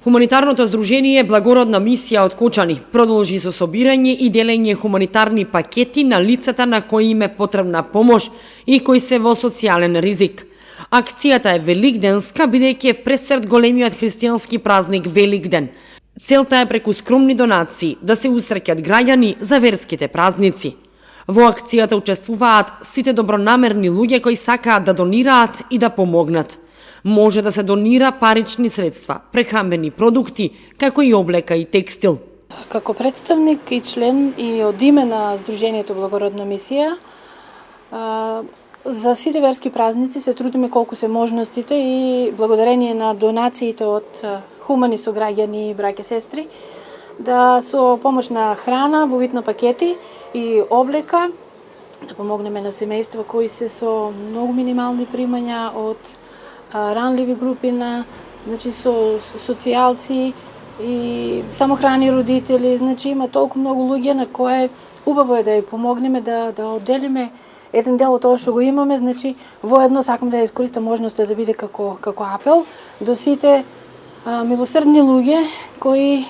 Хуманитарното здружение Благородна мисија од Кочани продолжи со собирање и делење хуманитарни пакети на лицата на кои им е потребна помош и кои се во социјален ризик. Акцијата е великденска, бидејќи е впресред големиот христијански празник Великден. Целта е преку скромни донации да се усреќат граѓани за верските празници. Во акцијата учествуваат сите добронамерни луѓе кои сакаат да донираат и да помогнат. Може да се донира парични средства, прехранбени продукти, како и облека и текстил. Како представник и член и од име на Здруженијето Благородна мисија, за сите верски празници се трудиме колку се можностите и благодарение на донациите од хумани сограѓани и браќа сестри, да со помош на храна во вид на пакети и облека, да помогнеме на семејства кои се со многу минимални примања од ранливи групи на, со социјалци и самохрани родители, има толку многу луѓе на кои убаво е да ја помогнеме да одделиме еден дел од тоа што го имаме, воедно сакам да ја искористам можноста да биде како апел до сите милосрдни луѓе кои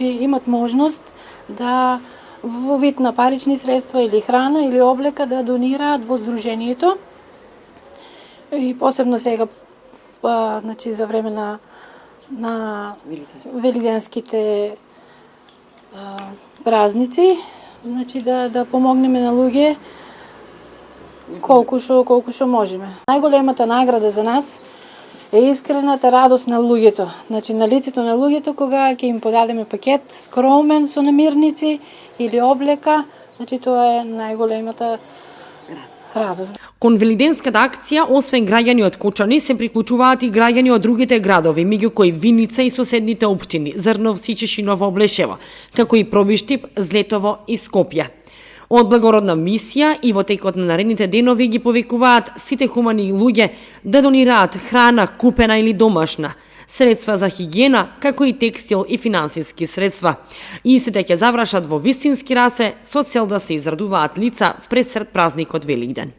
имат можност да во вид на парични средства или храна или облека да донираат во здружението. И посебно сега за време на великденските празници, да помогнеме на луѓе колку што можеме. Најголемата награда за нас е искрената радост на луѓето, на лицето на луѓето кога ќе им подадеме пакет скромен со намирници или облека, тоа е најголемата радост. Кон великденската акција, освен граѓани од Кочани, се приклучуваат и граѓани од другите градови, меѓу кои Виница и соседните општини Зрновци, Чешиново, Облешево, како и Пробиштип, Злетово и Скопје. Од Благородна мисија и во текот на наредните денови ги повикуваат сите хумани луѓе да донираат храна купена или домашна, средства за хигиена, како и текстил и финансиски средства. Истите ќе завршат во вистински раце со цел да се израдуваат лица впред сред празникот Великден.